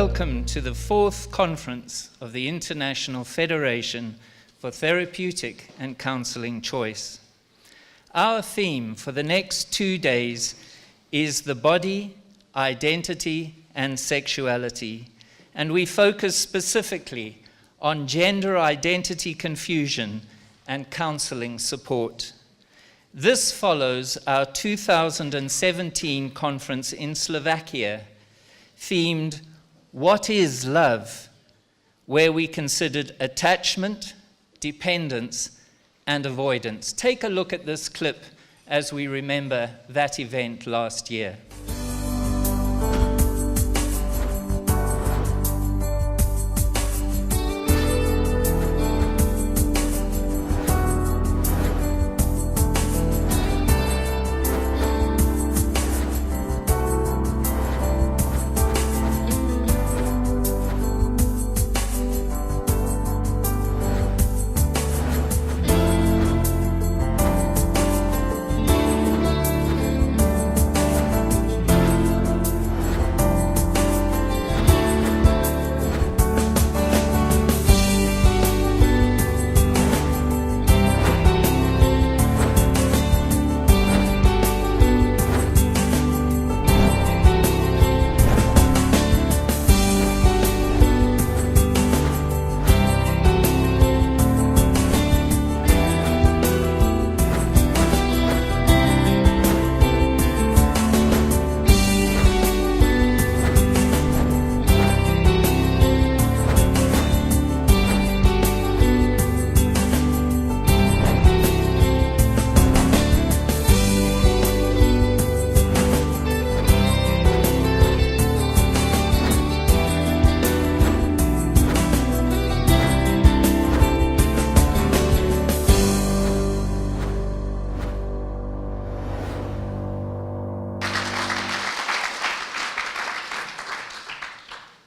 Welcome to the fourth conference of the International Federation for Therapeutic and Counseling Choice. Our theme for the next 2 days is the body, identity, and sexuality, and we focus specifically on gender identity confusion and counseling support. This follows our 2017 conference in Slovakia, themed What is Love?, where we considered attachment, dependence, and avoidance. Take a look at this clip as we remember that event last year.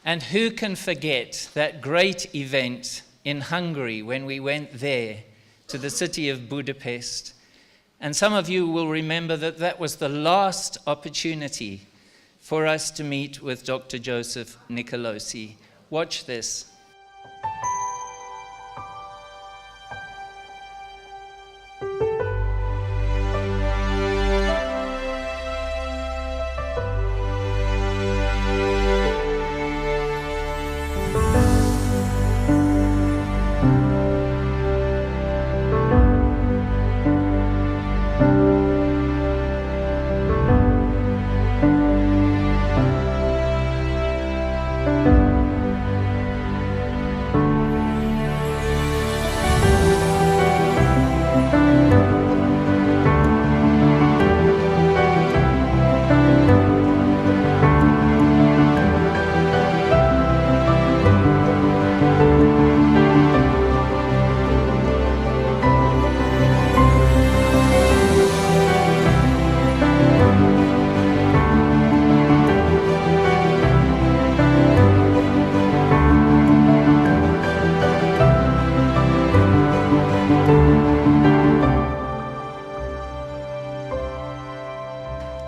And who can forget that great event in Hungary when we went there to the city of Budapest? And some of you will remember that that was the last opportunity for us to meet with Dr. Joseph Nicolosi. Watch this.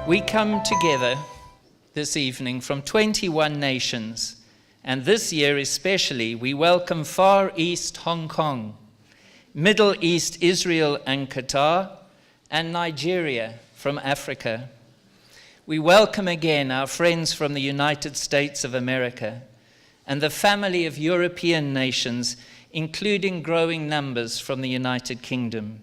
We come together this evening from 21 nations, and this year especially we welcome Far East Hong Kong, Middle East Israel and Qatar, and Nigeria from Africa. We welcome again our friends from the United States of America and the family of European nations, including growing numbers from the United Kingdom.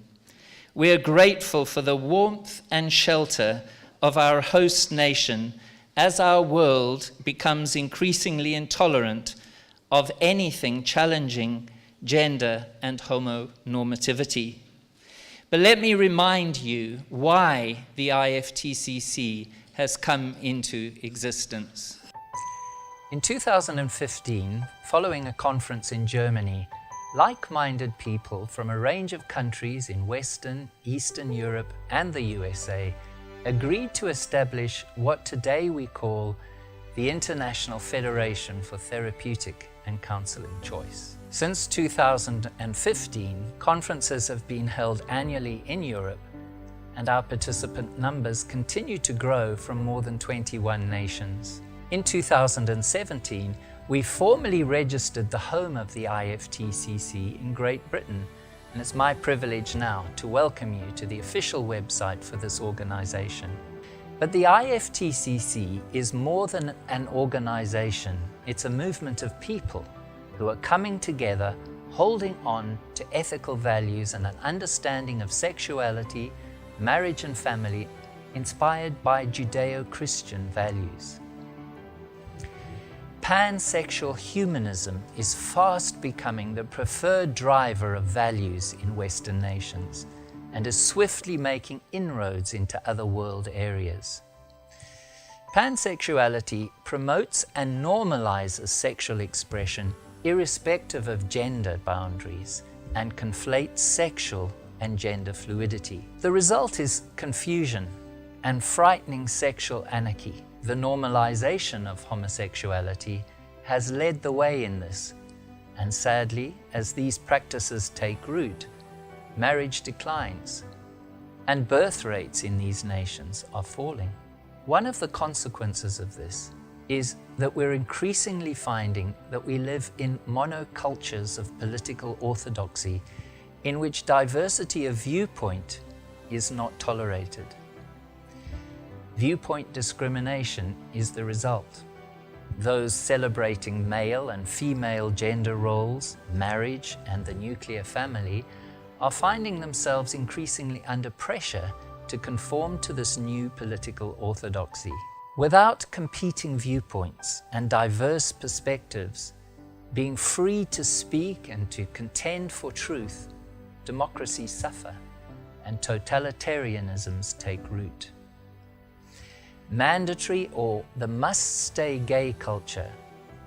We are grateful for the warmth and shelter of our host nation as our world becomes increasingly intolerant of anything challenging gender and homonormativity. But let me remind you why the IFTCC has come into existence. In 2015, following a conference in Germany, like-minded people from a range of countries in Western, Eastern Europe, and the USA agreed to establish what today we call the International Federation for Therapeutic and Counseling Choice. Since 2015, conferences have been held annually in Europe, and our participant numbers continue to grow from more than 21 nations. In 2017, we formally registered the home of the IFTCC in Great Britain, and it's my privilege now to welcome you to the official website for this organization. But the IFTCC is more than an organization. It's a movement of people who are coming together, holding on to ethical values and an understanding of sexuality, marriage and family, inspired by Judeo-Christian values. Pansexual humanism is fast becoming the preferred driver of values in Western nations and is swiftly making inroads into other world areas. Pansexuality promotes and normalizes sexual expression irrespective of gender boundaries and conflates sexual and gender fluidity. The result is confusion and frightening sexual anarchy. The normalization of homosexuality has led the way in this, and sadly, as these practices take root, marriage declines, and birth rates in these nations are falling. One of the consequences of this is that we're increasingly finding that we live in monocultures of political orthodoxy in which diversity of viewpoint is not tolerated. Viewpoint discrimination is the result. Those celebrating male and female gender roles, marriage, and the nuclear family are finding themselves increasingly under pressure to conform to this new political orthodoxy. Without competing viewpoints and diverse perspectives, being free to speak and to contend for truth, democracies suffer and totalitarianisms take root. Mandatory or the must-stay gay culture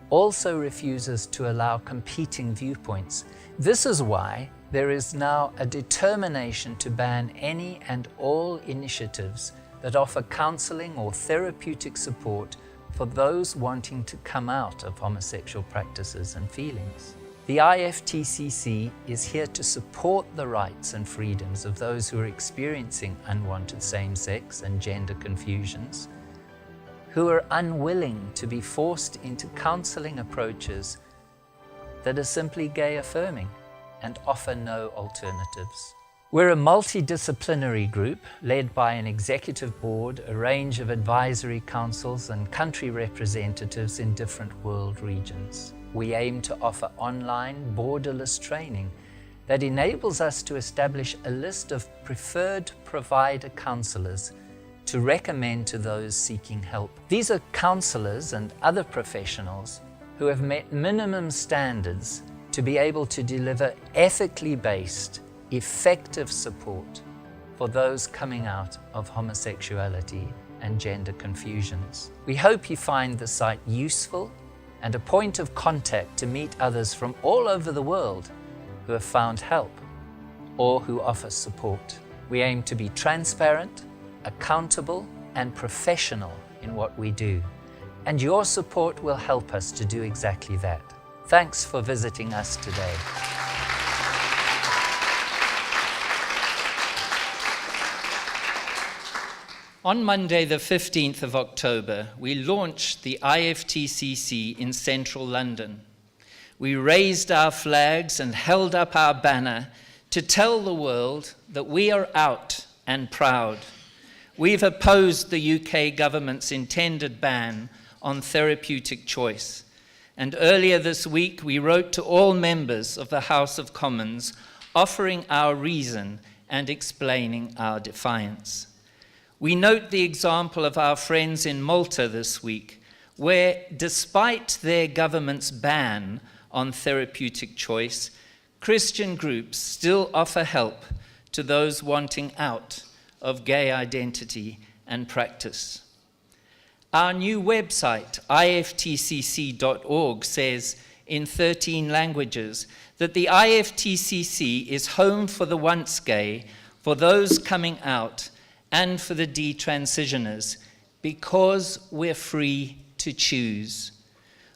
also refuses to allow competing viewpoints. This is why there is now a determination to ban any and all initiatives that offer counseling or therapeutic support for those wanting to come out of homosexual practices and feelings. The IFTCC is here to support the rights and freedoms of those who are experiencing unwanted same-sex and gender confusions, who are unwilling to be forced into counseling approaches that are simply gay-affirming and offer no alternatives. We're a multidisciplinary group led by an executive board, a range of advisory councils and country representatives in different world regions. We aim to offer online, borderless training that enables us to establish a list of preferred provider counselors to recommend to those seeking help. These are counselors and other professionals who have met minimum standards to be able to deliver ethically based, effective support for those coming out of homosexuality and gender confusions. We hope you find the site useful and a point of contact to meet others from all over the world who have found help or who offer support. We aim to be transparent, accountable, and professional in what we do, and your support will help us to do exactly that. Thanks for visiting us today. On Monday, the 15th of October, we launched the IFTCC in central London. We raised our flags and held up our banner to tell the world that we are out and proud. We've opposed the UK government's intended ban on therapeutic choice. And earlier this week, we wrote to all members of the House of Commons, offering our reason and explaining our defiance. We note the example of our friends in Malta this week, where despite their government's ban on therapeutic choice, Christian groups still offer help to those wanting out of gay identity and practice. Our new website, IFTCC.org, says in 13 languages that the IFTCC is home for the once gay, for those coming out, and for the detransitioners, because we're free to choose.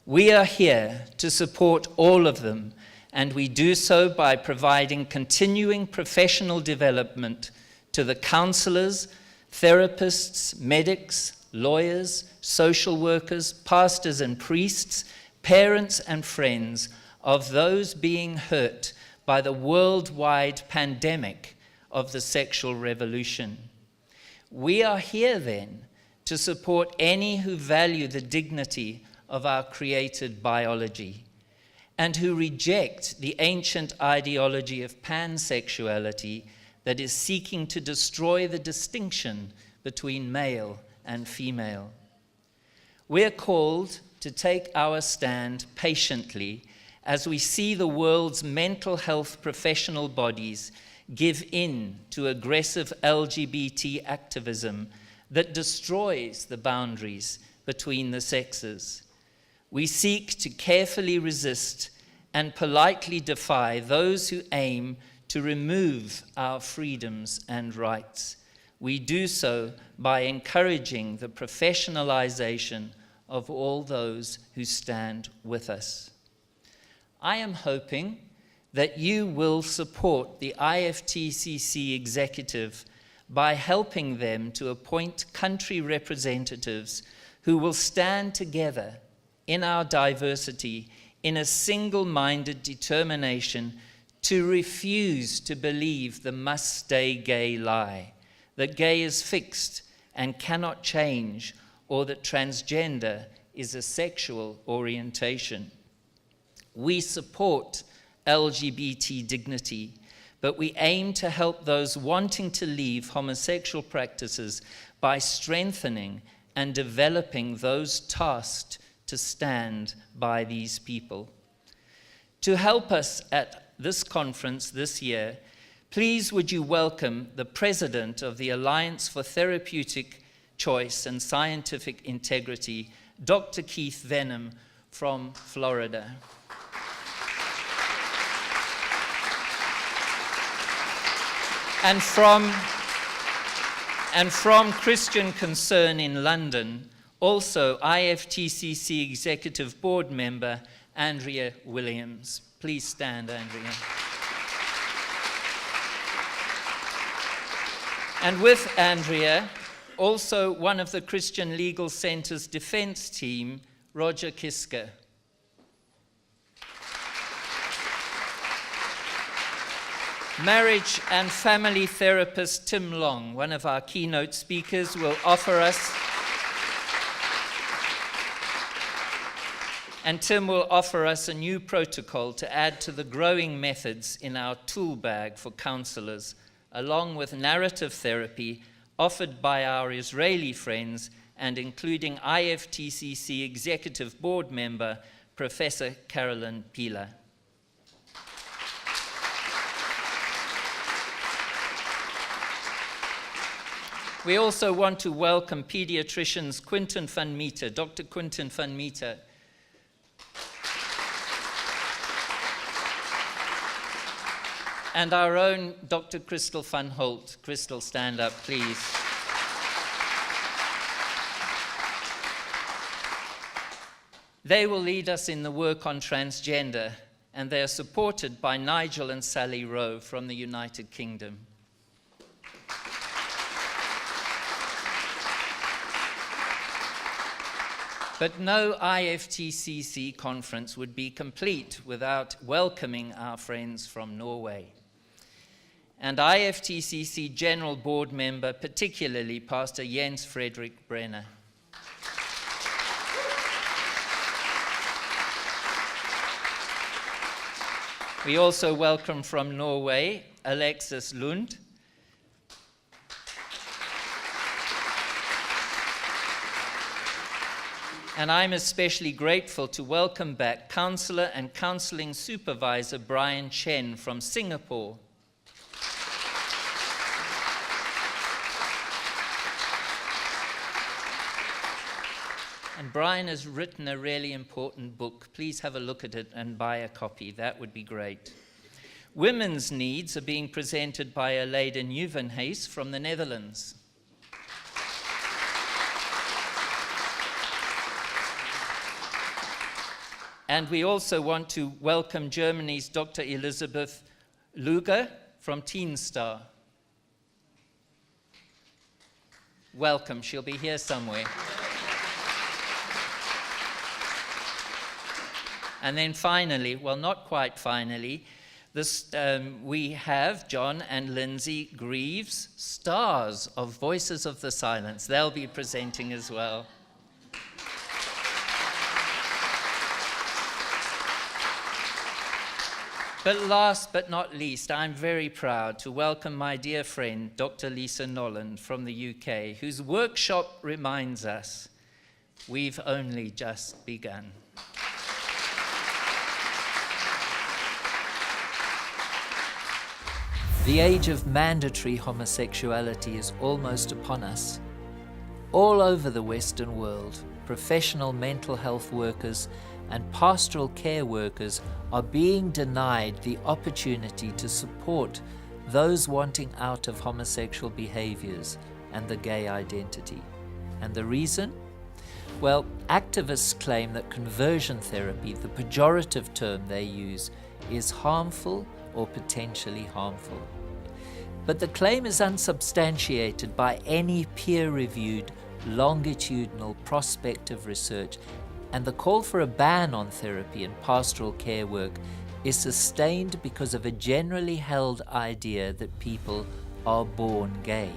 We are here to support all of them, and we do so by providing continuing professional development to the counselors, therapists, medics, lawyers, social workers, pastors and priests, parents and friends of those being hurt by the worldwide pandemic of the sexual revolution. We are here then to support any who value the dignity of our created biology and who reject the ancient ideology of pansexuality that is seeking to destroy the distinction between male and female. We're called to take our stand patiently as we see the world's mental health professional bodies give in to aggressive LGBT activism that destroys the boundaries between the sexes. We seek to carefully resist and politely defy those who aim to remove our freedoms and rights. We do so by encouraging the professionalization of all those who stand with us. I am hoping that you will support the IFTCC executive by helping them to appoint country representatives who will stand together in our diversity in a single-minded determination to refuse to believe the must-stay gay lie, that gay is fixed and cannot change, or that transgender is a sexual orientation. We support LGBT dignity, but we aim to help those wanting to leave homosexual practices by strengthening and developing those tasked to stand by these people. To help us at this conference this year, please would you welcome the President of the Alliance for Therapeutic Choice and Scientific Integrity, Dr. Keith Venom from Florida. And from Christian Concern in London, also IFTCC Executive Board Member, Andrea Williams. Please stand, Andrea. And with Andrea, also one of the Christian Legal Center's defense team, Roger Kiska. Marriage and family therapist Tim Long, one of our keynote speakers, will offer us, and Tim will offer us a new protocol to add to the growing methods in our tool bag for counselors, along with narrative therapy offered by our Israeli friends and including IFTCC Executive Board Member, Professor Carolyn Pila. We also want to welcome pediatricians Quinton van Meter, Dr. Quinton van Meter, and our own Dr. Crystal van Holt. Crystal, stand up, please. They will lead us in the work on transgender, and they are supported by Nigel and Sally Rowe from the United Kingdom. But no IFTCC conference would be complete without welcoming our friends from Norway. And IFTCC General Board Member, particularly Pastor Jens Fredrik Brenner. We also welcome from Norway, Alexis Lund. And I'm especially grateful to welcome back Counselor and Counseling Supervisor Brian Chen from Singapore. And Brian has written a really important book. Please have a look at it and buy a copy. That would be great. Women's needs are being presented by Aleida Nieuwenhuis from the Netherlands. And we also want to welcome Germany's Dr. Elisabeth Luger from Teen Star. welcome. She'll be here somewhere. And then finally, well, not quite finally, we have John and Lindsay Greaves, stars of Voices of the Silence. They'll be presenting as well. But last but not least, I'm very proud to welcome my dear friend, Dr. Lisa Noland from the UK, whose workshop reminds us we've only just begun. The age of mandatory homosexuality is almost upon us. All over the Western world, professional mental health workers and pastoral care workers are being denied the opportunity to support those wanting out of homosexual behaviors and the gay identity. And the reason? Well, activists claim that conversion therapy, the pejorative term they use, is harmful or potentially harmful. But the claim is unsubstantiated by any peer-reviewed, longitudinal prospective research, and the call for a ban on therapy and pastoral care work is sustained because of a generally held idea that people are born gay.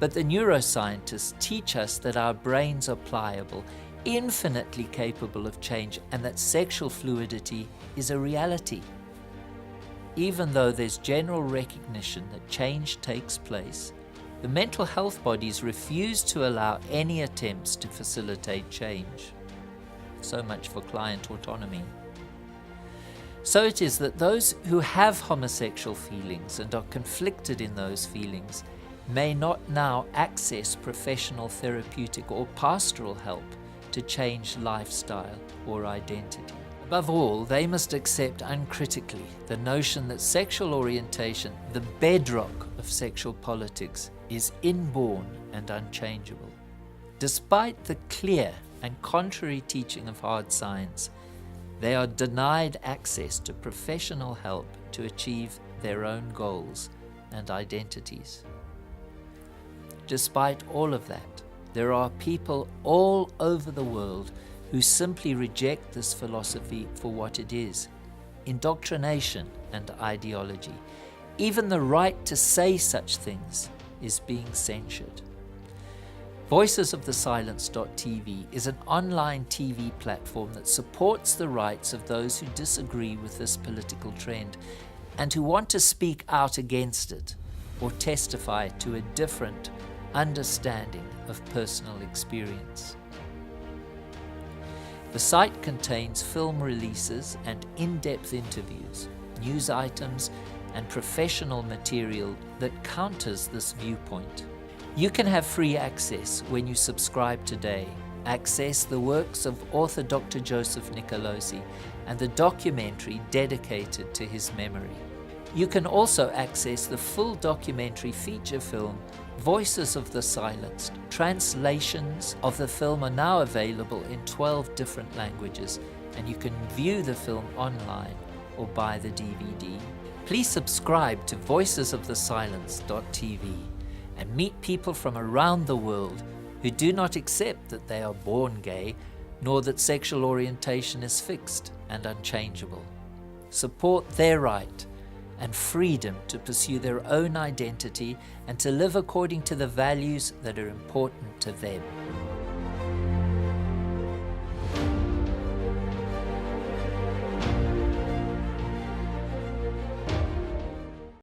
But the neuroscientists teach us that our brains are pliable, infinitely capable of change, and that sexual fluidity is a reality. Even though there's general recognition that change takes place, the mental health bodies refuse to allow any attempts to facilitate change. So much for client autonomy. So it is that those who have homosexual feelings and are conflicted in those feelings may not now access professional therapeutic or pastoral help to change lifestyle or identity. Above all, they must accept uncritically the notion that sexual orientation, the bedrock of sexual politics, is inborn and unchangeable. Despite the clear and contrary teaching of hard science, they are denied access to professional help to achieve their own goals and identities. Despite all of that, there are people all over the world who simply reject this philosophy for what it is: indoctrination and ideology. Even the right to say such things is being censured. VoicesOfTheSilence.tv is an online TV platform that supports the rights of those who disagree with this political trend and who want to speak out against it or testify to a different understanding of personal experience. The site contains film releases and in-depth interviews, news items, and professional material that counters this viewpoint. You can have free access when you subscribe today. Access the works of author Dr. Joseph Nicolosi and the documentary dedicated to his memory. You can also access the full documentary feature film, Voices of the Silenced. Translations of the film are now available in 12 different languages, and you can view the film online or buy the DVD. Please subscribe to VoicesOfTheSilence.tv and meet people from around the world who do not accept that they are born gay, nor that sexual orientation is fixed and unchangeable. Support their right and freedom to pursue their own identity and to live according to the values that are important to them.